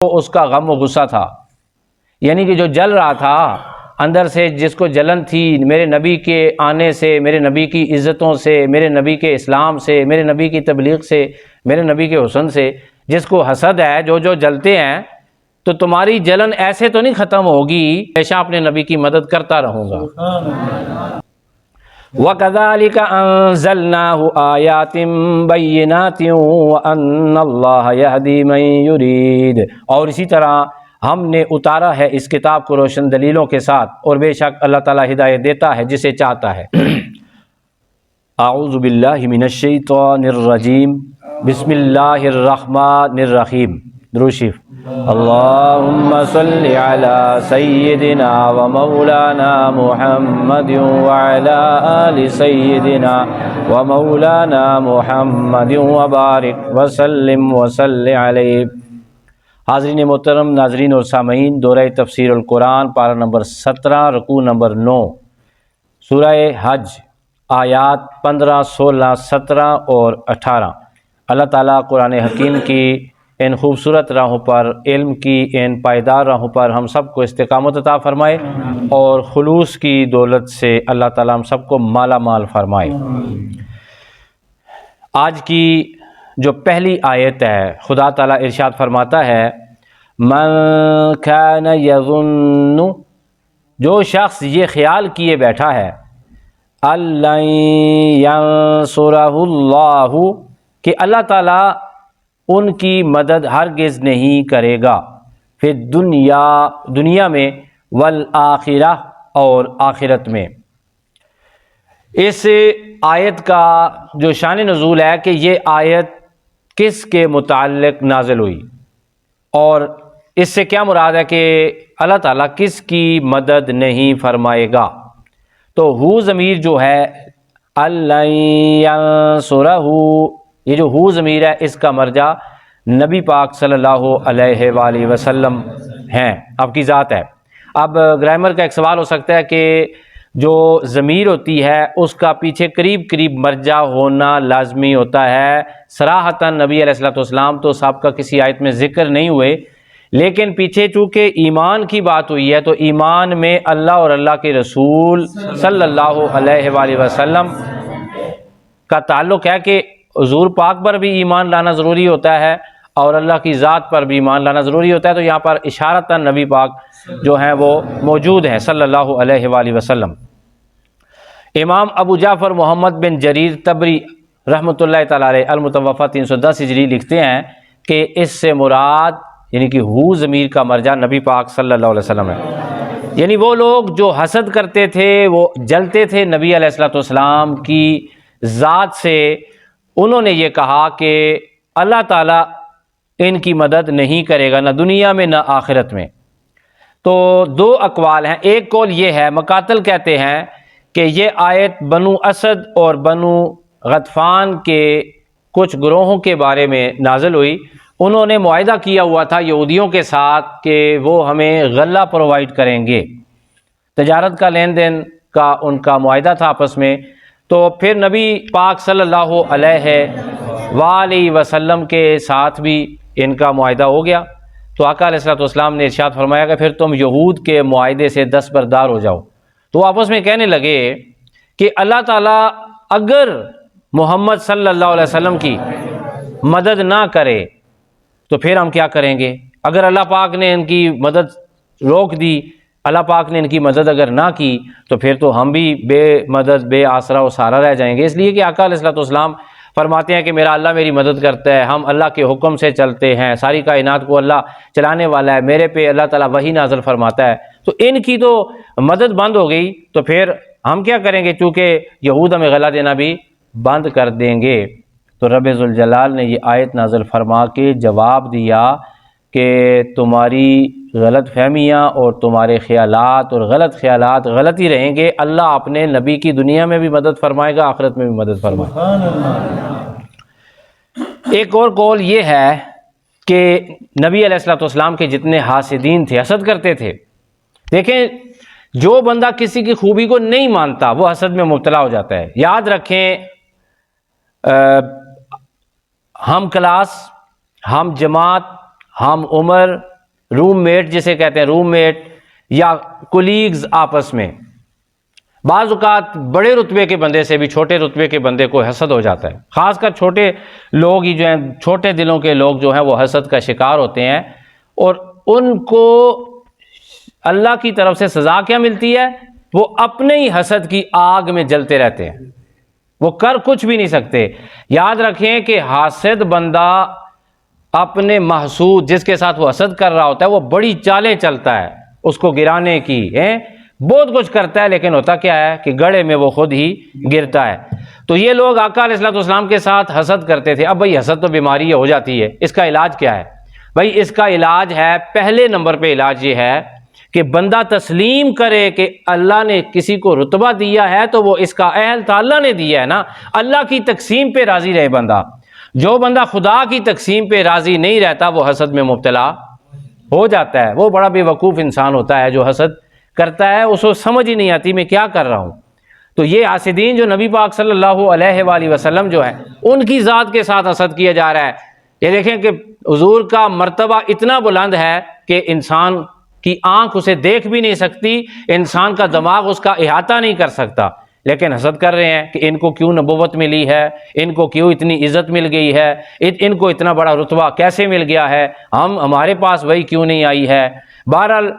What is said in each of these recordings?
اس کا غم و غصہ تھا، یعنی کہ جو جل رہا تھا اندر سے، جس کو جلن تھی میرے نبی کے آنے سے، میرے نبی کی عزتوں سے، میرے نبی کے اسلام سے، میرے نبی کی تبلیغ سے، میرے نبی کے حسن سے، جس کو حسد ہے، جو جلتے ہیں، تو تمہاری جلن ایسے تو نہیں ختم ہوگی، ہمیشہ اپنے نبی کی مدد کرتا رہوں گا۔ وَكَذَلِكَ أَنزَلْنَاهُ آيَاتٍ بَيِّنَاتٍ وَأَنَّ اللَّهَ يَهْدِي مَن يُرِيدُ، اور اسی طرح ہم نے اتارا ہے اس کتاب کو روشن دلیلوں کے ساتھ، اور بے شک اللہ تعالیٰ ہدایت دیتا ہے جسے چاہتا ہے۔ اعوذ باللہ من الشیطان الرجیم، بسم اللہ الرحمن الرحیم۔ درود شریف۔ اللہم صلی علی سیدنا و مولانا محمد وعلی آل سیدنا و مولانا محمد وبارک وسلم وصلی علیہ۔ حاضرین محترم، ناظرین اور سامعین، دورہ تفسیر القرآن پارہ نمبر 17، رکوع نمبر 9، سورہ حج، آیات 15، 16، 17 اور 18۔ اللہ تعالیٰ قرآن حکیم کی ان خوبصورت راہوں پر، علم کی ان پائیدار راہوں پر ہم سب کو استقامت عطا فرمائے، اور خلوص کی دولت سے اللہ تعالیٰ ہم سب کو مالا مال فرمائے۔ آج کی جو پہلی آیت ہے، خدا تعالیٰ ارشاد فرماتا ہے، من کان یظن، جو شخص یہ خیال کیے بیٹھا ہے، لن ینصرہ اللہ، کہ اللہ تعالیٰ ان کی مدد ہرگز نہیں کرے گا، فی الدنیا، دنیا میں، والآخرہ، اور آخرت میں۔ اس آیت کا جو شان نزول ہے کہ یہ آیت کس کے متعلق نازل ہوئی، اور اس سے کیا مراد ہے کہ اللہ تعالیٰ کس کی مدد نہیں فرمائے گا۔ تو ہو ضمیر جو ہے، لن ینصرہ، یہ جو ہو ضمیر ہے اس کا مرجع نبی پاک صلی اللہ علیہ وآلہ وسلم ہیں، آپ کی ذات ہے۔ اب گرامر کا ایک سوال ہو سکتا ہے کہ جو ضمیر ہوتی ہے اس کا پیچھے قریب قریب مرجع ہونا لازمی ہوتا ہے۔ صراحتاً نبی علیہ السلام تو سابقہ کسی آیت میں ذکر نہیں ہوئے، لیکن پیچھے چونکہ ایمان کی بات ہوئی ہے تو ایمان میں اللہ اور اللہ کے رسول صلی اللہ علیہ وآلہ وسلم کا تعلق ہے کہ حضور پاک پر بھی ایمان لانا ضروری ہوتا ہے اور اللہ کی ذات پر بھی ایمان لانا ضروری ہوتا ہے، تو یہاں پر اشارتاً نبی پاک جو ہیں وہ موجود ہیں صلی اللہ علیہ وآلہ وسلم۔ امام ابو جعفر محمد بن جریر طبری رحمۃ اللہ تعالیٰ علیہ، المتوفیٰ 310 ہجری، لکھتے ہیں کہ اس سے مراد یعنی کہ ہو ضمیر کا مرجع نبی پاک صلی اللہ علیہ وسلم ہے، یعنی وہ لوگ جو حسد کرتے تھے، وہ جلتے تھے نبی علیہ السلام کی ذات سے، انہوں نے یہ کہا کہ اللہ تعالیٰ ان کی مدد نہیں کرے گا، نہ دنیا میں نہ آخرت میں۔ تو دو اقوال ہیں، ایک قول یہ ہے، مقاتل کہتے ہیں کہ یہ آیت بنو اسد اور بنو غطفان کے کچھ گروہوں کے بارے میں نازل ہوئی۔ انہوں نے معاہدہ کیا ہوا تھا یہودیوں کے ساتھ کہ وہ ہمیں غلہ پرووائڈ کریں گے، تجارت کا لین دین کا ان کا معاہدہ تھا آپس میں۔ تو پھر نبی پاک صلی اللہ علیہ وآلہ وسلم کے ساتھ بھی ان کا معاہدہ ہو گیا، تو آقا علیہ السلام نے ارشاد فرمایا کہ پھر تم یہود کے معاہدے سے دستبردار ہو جاؤ۔ تو آپس میں کہنے لگے کہ اللہ تعالیٰ اگر محمد صلی اللہ علیہ وسلم کی مدد نہ کرے تو پھر ہم کیا کریں گے؟ اگر اللہ پاک نے ان کی مدد روک دی، اللہ پاک نے ان کی مدد اگر نہ کی تو پھر تو ہم بھی بے مدد، بے آسرا و سہارا رہ جائیں گے، اس لیے کہ آقا علیہ السلام فرماتے ہیں کہ میرا اللہ میری مدد کرتا ہے، ہم اللہ کے حکم سے چلتے ہیں، ساری کائنات کو اللہ چلانے والا ہے، میرے پہ اللہ تعالیٰ وحی نازل فرماتا ہے، تو ان کی تو مدد بند ہو گئی تو پھر ہم کیا کریں گے؟ چونکہ یہود ہمیں غلہ دینا بھی بند کر دیں گے۔ تو رب ذوالجلال نے یہ آیت نازل فرما کے جواب دیا کہ تمہاری غلط فہمیاں اور تمہارے خیالات اور غلط خیالات غلط ہی رہیں گے، اللہ اپنے نبی کی دنیا میں بھی مدد فرمائے گا، آخرت میں بھی مدد فرمائے گا۔ ایک اور قول یہ ہے کہ نبی علیہ السلام کے جتنے حاسدین تھے، حسد کرتے تھے، دیکھیں جو بندہ کسی کی خوبی کو نہیں مانتا وہ حسد میں مبتلا ہو جاتا ہے۔ یاد رکھیں، ہم کلاس، ہم جماعت، ہم عمر، روم میٹ جسے کہتے ہیں، روم میٹ یا کولیگز آپس میں، بعض اوقات بڑے رتبے کے بندے سے بھی چھوٹے رتبے کے بندے کو حسد ہو جاتا ہے، خاص کر چھوٹے لوگ ہی جو ہیں، چھوٹے دلوں کے لوگ جو ہیں وہ حسد کا شکار ہوتے ہیں، اور ان کو اللہ کی طرف سے سزا کیا ملتی ہے؟ وہ اپنے ہی حسد کی آگ میں جلتے رہتے ہیں، وہ کر کچھ بھی نہیں سکتے۔ یاد رکھیں کہ حاسد بندہ اپنے محسود جس کے ساتھ وہ حسد کر رہا ہوتا ہے وہ بڑی چالیں چلتا ہے اس کو گرانے کی، بہت کچھ کرتا ہے، لیکن ہوتا کیا ہے کہ گڑھے میں وہ خود ہی گرتا ہے۔ تو یہ لوگ آقا علیہ الصلوۃ والسلام کے ساتھ حسد کرتے تھے۔ اب بھائی حسد تو بیماری ہو جاتی ہے، اس کا علاج کیا ہے؟ بھائی اس کا علاج ہے، پہلے نمبر پہ علاج یہ ہے کہ بندہ تسلیم کرے کہ اللہ نے کسی کو رتبہ دیا ہے تو وہ اس کا اہل تھا، اللہ نے دیا ہے نا، اللہ کی تقسیم پہ راضی رہے بندہ۔ جو بندہ خدا کی تقسیم پہ راضی نہیں رہتا وہ حسد میں مبتلا ہو جاتا ہے، وہ بڑا بے وقوف انسان ہوتا ہے جو حسد کرتا ہے، اس کو سمجھ ہی نہیں آتی میں کیا کر رہا ہوں۔ تو یہ حاسدین جو نبی پاک صلی اللہ علیہ وآلہ وسلم جو ہے ان کی ذات کے ساتھ حسد کیا جا رہا ہے۔ یہ دیکھیں کہ حضور کا مرتبہ اتنا بلند ہے کہ انسان کی آنکھ اسے دیکھ بھی نہیں سکتی، انسان کا دماغ اس کا احاطہ نہیں کر سکتا، لیکن حسد کر رہے ہیں کہ ان کو کیوں نبوت ملی ہے، ان کو کیوں اتنی عزت مل گئی ہے، ان کو اتنا بڑا رتبہ کیسے مل گیا ہے، ہمارے پاس وہی کیوں نہیں آئی ہے۔ بہرحال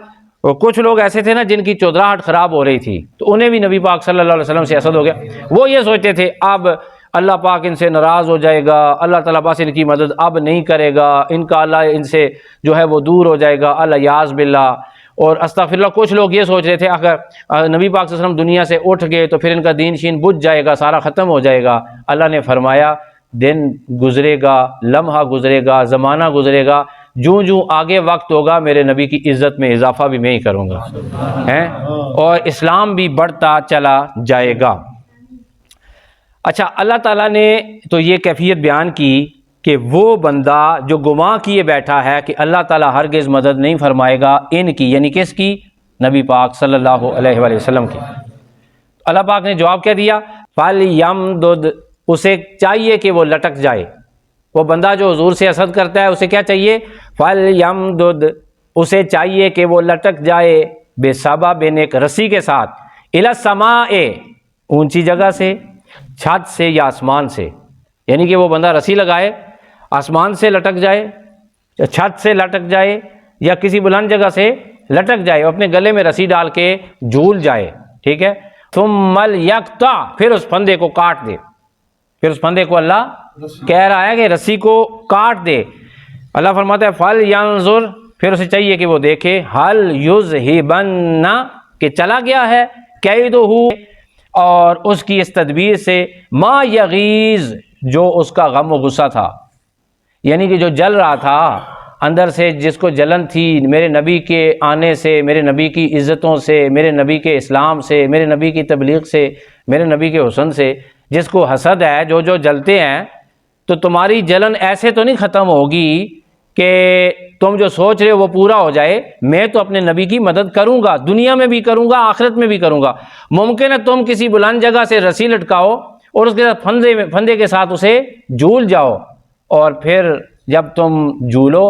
کچھ لوگ ایسے تھے نا جن کی چودراہٹ خراب ہو رہی تھی، تو انہیں بھی نبی پاک صلی اللہ علیہ وسلم سے حسد ہو گیا۔ وہ یہ سوچتے تھے اب اللہ پاک ان سے ناراض ہو جائے گا، اللہ تعالیٰ بس ان کی مدد اب نہیں کرے گا، ان کا اللہ ان سے جو ہے وہ دور ہو جائے گا، الیاذ باللہ۔ اور استغفر اللہ، کچھ لوگ یہ سوچ رہے تھے اگر نبی پاک صلی اللہ علیہ وسلم دنیا سے اٹھ گئے تو پھر ان کا دین شین بجھ جائے گا، سارا ختم ہو جائے گا۔ اللہ نے فرمایا دن گزرے گا، لمحہ گزرے گا، زمانہ گزرے گا، جوں جوں آگے وقت ہوگا میرے نبی کی عزت میں اضافہ بھی میں ہی کروں گا، اور اسلام بھی بڑھتا چلا جائے گا۔ اچھا، اللہ تعالیٰ نے تو یہ کیفیت بیان کی کہ وہ بندہ جو گواہ کیے بیٹھا ہے کہ اللہ تعالیٰ ہرگز مدد نہیں فرمائے گا ان کی، یعنی کس کی؟ نبی پاک صلی اللہ علیہ وآلہ وسلم کی۔ اللہ پاک نے جواب کیا دیا؟ فَلْيَمْدُدْ، اسے چاہیے کہ وہ لٹک جائے۔ وہ بندہ جو حضور سے حسد کرتا ہے اسے کیا چاہیے؟ فَلْيَمْدُدْ، اسے چاہیے کہ وہ لٹک جائے، بِسَبَبٍ، ایک رسی کے ساتھ، إِلَى السَّمَاءِ، اونچی جگہ سے، چھت سے یا آسمان سے، یعنی کہ وہ بندہ رسی لگائے، آسمان سے لٹک جائے، چھت سے لٹک جائے، یا کسی بلند جگہ سے لٹک جائے، اپنے گلے میں رسی ڈال کے جھول جائے، ٹھیک ہے۔ ثُمَّ لْيَقْطَعْ، پھر اس پھندے کو کاٹ دے، پھر اس پھندے کو اللہ کہہ رہا ہے کہ رسی کو کاٹ دے۔ اللہ فرماتا ہے فَلْيَنظُرْ، پھر اسے چاہیے کہ وہ دیکھے، هَلْ يُذْهِبَنَّ، کہ چلا گیا ہے، كَيْدُهُ، اور اس کی اس تدبیر سے، مَا يَغِيظ، جو اس کا غم و غصہ تھا، یعنی کہ جو جل رہا تھا اندر سے، جس کو جلن تھی میرے نبی کے آنے سے، میرے نبی کی عزتوں سے، میرے نبی کے اسلام سے، میرے نبی کی تبلیغ سے، میرے نبی کے حسن سے، جس کو حسد ہے، جو جلتے ہیں، تو تمہاری جلن ایسے تو نہیں ختم ہوگی کہ تم جو سوچ رہے ہو وہ پورا ہو جائے۔ میں تو اپنے نبی کی مدد کروں گا، دنیا میں بھی کروں گا، آخرت میں بھی کروں گا۔ ممکن ہے تم کسی بلند جگہ سے رسی لٹکاؤ اور اس کے ساتھ پھندے کے ساتھ اسے جھول جاؤ، اور پھر جب تم جھولو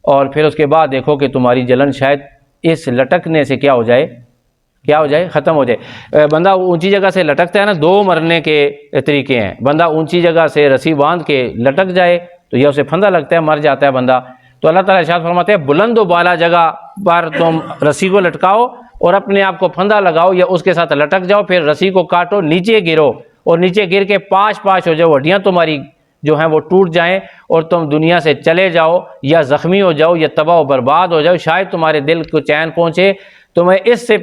اور پھر اس کے بعد دیکھو کہ تمہاری جلن شاید اس لٹکنے سے کیا ہو جائے، ختم ہو جائے۔ بندہ اونچی جگہ سے لٹکتا ہے نا، دو مرنے کے طریقے ہیں، بندہ اونچی جگہ سے رسی باندھ کے لٹک جائے تو یہ اسے پھندا لگتا ہے، مر جاتا ہے بندہ۔ تو اللہ تعالیٰ ارشاد فرماتے ہیں بلند و بالا جگہ پر تم رسی کو لٹکاؤ اور اپنے آپ کو پھندا لگاؤ یا اس کے ساتھ لٹک جاؤ، پھر رسی کو کاٹو، نیچے گرو، اور نیچے گر کے پاش ہو جاؤ، ہڈیاں تمہاری جو ہیں وہ ٹوٹ جائیں اور تم دنیا سے چلے جاؤ، یا زخمی ہو جاؤ، یا تباہ و برباد ہو جاؤ۔ شاید تمہارے دل کو چین پہنچے، تمہیں اس سے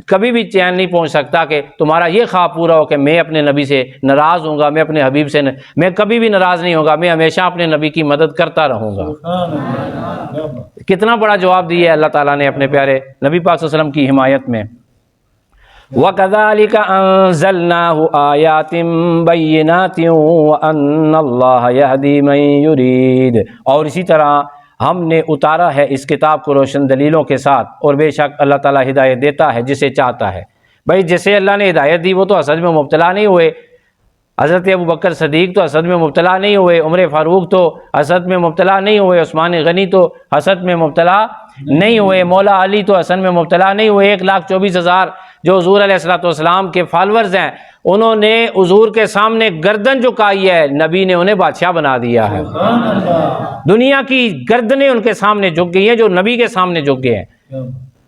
کبھی بھی چین نہیں پہنچ سکتا کہ تمہارا یہ خواب پورا ہو کہ میں اپنے نبی سے ناراض ہوں گا، میں اپنے حبیب سے میں کبھی بھی ناراض نہیں ہوگا، میں ہمیشہ اپنے نبی کی مدد کرتا رہوں گا۔ کتنا بڑا جواب دیا ہے اللہ تعالیٰ نے اپنے پیارے نبی پاک صلی اللہ علیہ وسلم کی حمایت میں۔ وَكَذَلِكَ أَنزَلْنَاهُ آيَاتٍ بَيِّنَاتٍ وَأَنَّ اللَّهَ يَهْدِي مَن يُرِيدُ، اور اسی طرح ہم نے اتارا ہے اس کتاب کو روشن دلیلوں کے ساتھ، اور بے شک اللہ تعالیٰ ہدایت دیتا ہے جسے چاہتا ہے۔ بھائی جسے اللہ نے ہدایت دی وہ تو حسد میں مبتلا نہیں ہوئے، حضرت ابوبکر صدیق تو حسد میں مبتلا نہیں ہوئے، عمر فاروق تو حسد میں مبتلا نہیں ہوئے، عثمان غنی تو حسد میں مبتلا نہیں ہوئے۔ مولا علی تو حسن میں مبتلا نہیں ہوئے۔ 1,24,000 جو حضور علیہ الصلوۃ والسلام کے فالورز ہیں، انہوں نے حضور کے سامنے گردن جھکائی ہے، نبی نے انہیں بادشاہ بنا دیا ہے۔ دنیا کی گردنیں ان کے سامنے جھک گئی ہیں جو نبی کے سامنے جھک گئے ہیں۔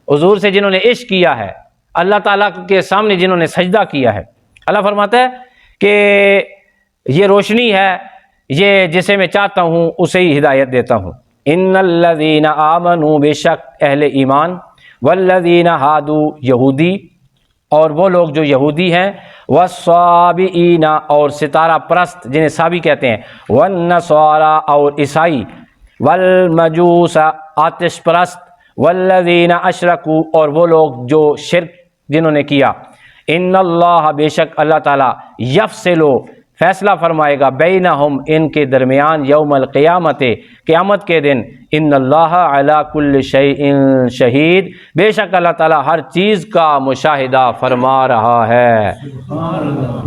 حضور سے جنہوں نے عشق کیا ہے، اللہ تعالیٰ کے سامنے جنہوں نے سجدہ کیا ہے۔ اللہ فرماتا ہے کہ یہ روشنی ہے، یہ جسے میں چاہتا ہوں اسے ہی ہدایت دیتا ہوں۔ ان الذین آمنوا، بے شک اہل ایمان، والذین ہادوا، یہودی اور وہ لوگ جو یہودی ہیں، والصابئین اور ستارہ پرست جنہیں صابی کہتے ہیں، والنصارى اور عیسائی، والمجوس آتش پرست، والذین اشرکوا اور وہ لوگ جو شرک جنہوں نے کیا، ان اللہ بے شک اللہ تعالیٰ یفصل فیصلہ فرمائے گا، بینہم ان کے درمیان، یوم القیامت قیامت کے دن، ان اللہ علی کل شیء شہید، بے شک اللہ تعالیٰ ہر چیز کا مشاہدہ فرما رہا ہے۔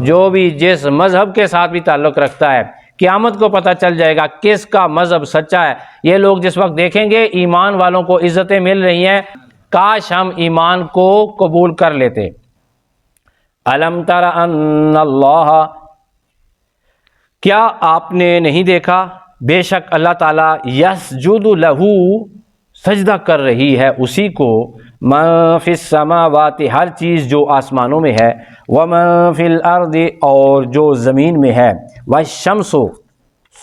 جو بھی جس مذہب کے ساتھ بھی تعلق رکھتا ہے، قیامت کو پتہ چل جائے گا کس کا مذہب سچا ہے۔ یہ لوگ جس وقت دیکھیں گے ایمان والوں کو عزتیں مل رہی ہیں، کاش ہم ایمان کو قبول کر لیتے۔ الم تر ان اللہ، کیا آپ نے نہیں دیکھا بے شک اللہ تعالیٰ یسجد لہو سجدہ کر رہی ہے اسی کو، من فی السماوات ہر چیز جو آسمانوں میں ہے، ومن فی الارض اور جو زمین میں ہے، والشمس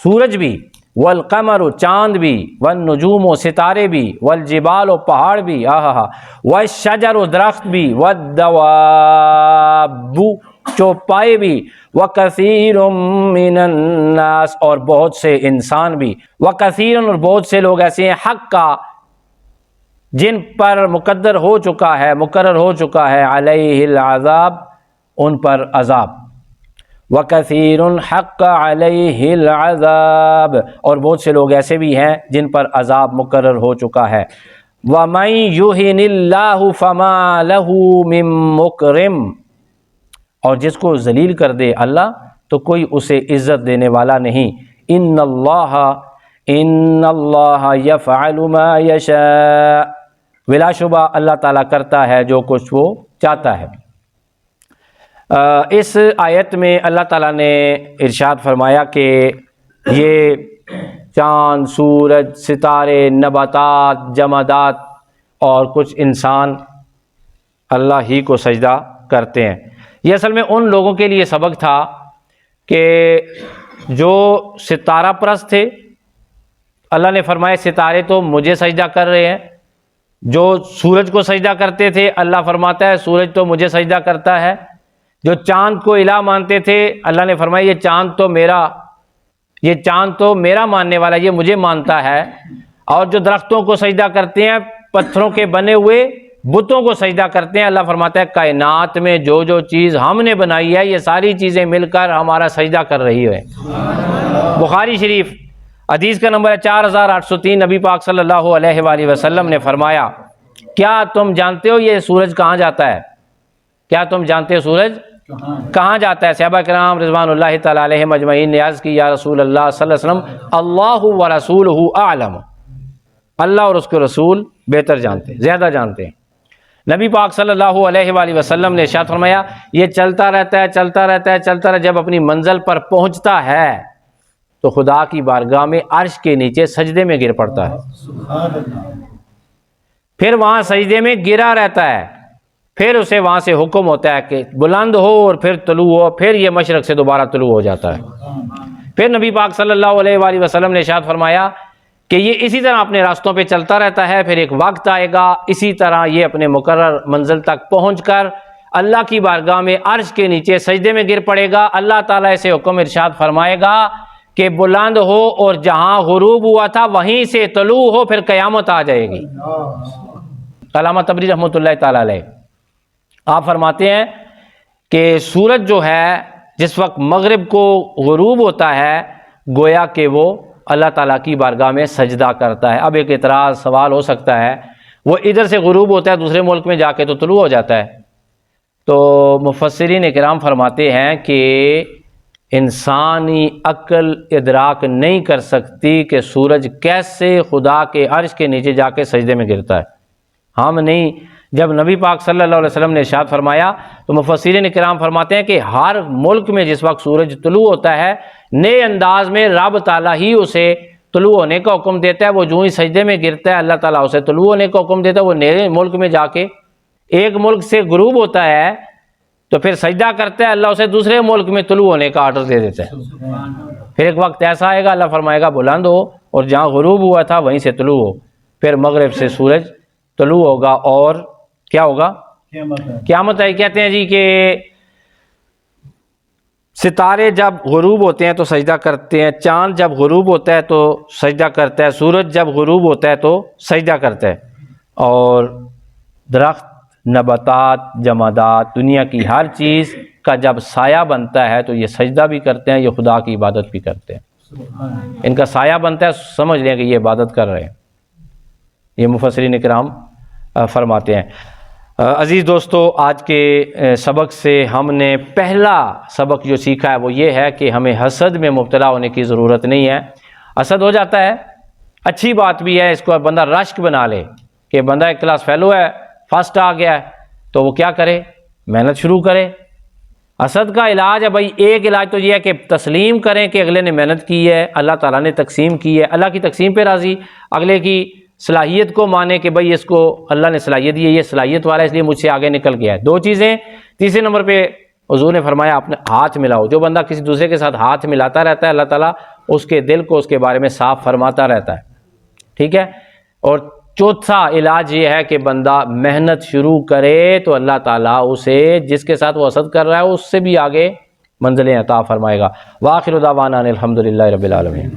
سورج بھی، والقمر چاند بھی، والنجوم ستارے بھی، والجبال پہاڑ بھی، والشجر درخت بھی، والدواب چوپائے بھی، وکثیر من الناس اور بہت سے انسان بھی، وکثیر اور بہت سے لوگ ایسے ہیں، حق کا جن پر مقرر ہو چکا ہے علیہ العذاب ان پر عذاب، وکثیر حق علیہ العذاب اور بہت سے لوگ ایسے بھی ہیں جن پر عذاب مقرر ہو چکا ہے۔ وَمَن يُهِنِ اللَّهُ فَمَا لَهُ مِن مُكْرِمٍ اور جس کو ذلیل کر دے اللہ تو کوئی اسے عزت دینے والا نہیں۔ ان اللہ یفعل ما یشاء، بلا شبہ اللہ تعالیٰ کرتا ہے جو کچھ وہ چاہتا ہے۔ اس آیت میں اللہ تعالیٰ نے ارشاد فرمایا کہ یہ چاند، سورج، ستارے، نباتات، جمادات اور کچھ انسان اللہ ہی کو سجدہ کرتے ہیں۔ یہ اصل میں ان لوگوں کے لیے سبق تھا کہ جو ستارہ پرست تھے، اللہ نے فرمایا ستارے تو مجھے سجدہ کر رہے ہیں۔ جو سورج کو سجدہ کرتے تھے، اللہ فرماتا ہے سورج تو مجھے سجدہ کرتا ہے۔ جو چاند کو الہ مانتے تھے، اللہ نے فرمایا یہ چاند تو میرا ماننے والا، یہ مجھے مانتا ہے۔ اور جو درختوں کو سجدہ کرتے ہیں، پتھروں کے بنے ہوئے بتوں کو سجدہ کرتے ہیں، اللہ فرماتا ہے کائنات میں جو چیز ہم نے بنائی ہے، یہ ساری چیزیں مل کر ہمارا سجدہ کر رہی ہے۔ بخاری شریف حدیث کا نمبر ہے 4803، نبی پاک صلی اللہ علیہ وآلہ وسلم نے فرمایا، کیا تم جانتے ہو یہ سورج کہاں جاتا ہے؟ کیا تم جانتے ہو سورج کہاں جاتا ہے؟ صحابہ کرام رضوان اللہ تعالی علیہم اجمعین نے عرض کی، یا رسول اللہ صلی اللہ علیہ وسلم، اللہ ورسولہ اعلم، اللہ اور اس کے رسول بہتر جانتے ہیں، زیادہ جانتے ہیں۔ نبی پاک صلی اللہ علیہ وآلہ وسلم نے ارشاد فرمایا، یہ چلتا رہتا ہے، جب اپنی منزل پر پہنچتا ہے تو خدا کی بارگاہ میں عرش کے نیچے سجدے میں گر پڑتا ہے، پھر وہاں سجدے میں گرا رہتا ہے، پھر اسے وہاں سے حکم ہوتا ہے کہ بلند ہو اور پھر طلوع ہو، پھر یہ مشرق سے دوبارہ طلوع ہو جاتا ہے۔ پھر نبی پاک صلی اللہ علیہ وآلہ وسلم نے ارشاد فرمایا کہ یہ اسی طرح اپنے راستوں پہ چلتا رہتا ہے، پھر ایک وقت آئے گا اسی طرح یہ اپنے مقرر منزل تک پہنچ کر اللہ کی بارگاہ میں عرش کے نیچے سجدے میں گر پڑے گا۔ اللہ تعالیٰ اسے حکم ارشاد فرمائے گا کہ بلند ہو اور جہاں غروب ہوا تھا وہیں سے طلوع ہو، پھر قیامت آ جائے گی۔ علامہ طبری رحمۃ اللہ تعالی علیہ آپ فرماتے ہیں کہ سورج جو ہے جس وقت مغرب کو غروب ہوتا ہے، گویا کہ وہ اللہ تعالیٰ کی بارگاہ میں سجدہ کرتا ہے۔ اب ایک اعتراض سوال ہو سکتا ہے، وہ ادھر سے غروب ہوتا ہے، دوسرے ملک میں جا کے تو طلوع ہو جاتا ہے۔ تو مفسرین کرام فرماتے ہیں کہ انسانی عقل ادراک نہیں کر سکتی کہ سورج کیسے خدا کے عرش کے نیچے جا کے سجدے میں گرتا ہے. ہم نہیں. جب نبی پاک صلی اللہ علیہ وسلم نے ارشاد فرمایا تو مفسرین کرام فرماتے ہیں کہ ہر ملک میں جس وقت سورج طلوع ہوتا ہے نئے انداز میں رب تعالیٰ ہی اسے طلوع ہونے کا حکم دیتا ہے. وہ جو ہی سجدے میں گرتا ہے اللہ تعالیٰ اسے طلوع ہونے کا حکم دیتا ہے. وہ نئے ملک میں جا کے ایک ملک سے غروب ہوتا ہے تو پھر سجدہ کرتا ہے, اللہ اسے دوسرے ملک میں طلوع ہونے کا آرڈر دے دیتا ہے. پھر ایک وقت ایسا آئے گا اللہ فرمائے گا بلند ہو, اور جہاں غروب ہوا تھا وہیں سے طلوع ہو. پھر مغرب سے سورج طلوع ہوگا اور کیا ہوگا؟ قیامت ہے. کہتے ہیں جی کہ ستارے جب غروب ہوتے ہیں تو سجدہ کرتے ہیں, چاند جب غروب ہوتا ہے تو سجدہ کرتا ہے, سورج جب غروب ہوتا ہے تو سجدہ کرتا ہے, اور درخت, نباتات, جمادات, دنیا کی ہر چیز کا جب سایہ بنتا ہے تو یہ سجدہ بھی کرتے ہیں, یہ خدا کی عبادت بھی کرتے ہیں. ان کا سایہ بنتا ہے, سمجھ لیں کہ یہ عبادت کر رہے ہیں. یہ مفسرین کرام فرماتے ہیں. عزیز دوستو, آج کے سبق سے ہم نے پہلا سبق جو سیکھا ہے وہ یہ ہے کہ ہمیں حسد میں مبتلا ہونے کی ضرورت نہیں ہے. حسد ہو جاتا ہے, اچھی بات بھی ہے, اس کو بندہ رشک بنا لے کہ بندہ ایک کلاس فیلو ہے, فرسٹ آ گیا ہے, تو وہ کیا کرے؟ محنت شروع کرے. حسد کا علاج ہے بھائی, ایک علاج تو یہ ہے کہ تسلیم کریں کہ اگلے نے محنت کی ہے, اللہ تعالیٰ نے تقسیم کی ہے, اللہ کی تقسیم پہ راضی, اگلے کی صلاحیت کو مانے کہ بھائی اس کو اللہ نے صلاحیت دی ہے, یہ صلاحیت والا ہے اس لیے مجھ سے آگے نکل گیا ہے. دو چیزیں. تیسرے نمبر پہ حضور نے فرمایا اپنے ہاتھ ملاؤ. جو بندہ کسی دوسرے کے ساتھ ہاتھ ملاتا رہتا ہے اللہ تعالیٰ اس کے دل کو اس کے بارے میں صاف فرماتا رہتا ہے. ٹھیک ہے. اور چوتھا علاج یہ ہے کہ بندہ محنت شروع کرے تو اللہ تعالیٰ اسے جس کے ساتھ وہ حسد کر رہا ہے اس سے بھی آگے منزلیں عطا فرمائے گا. وآخر دعوانا الحمدللہ رب العالمین.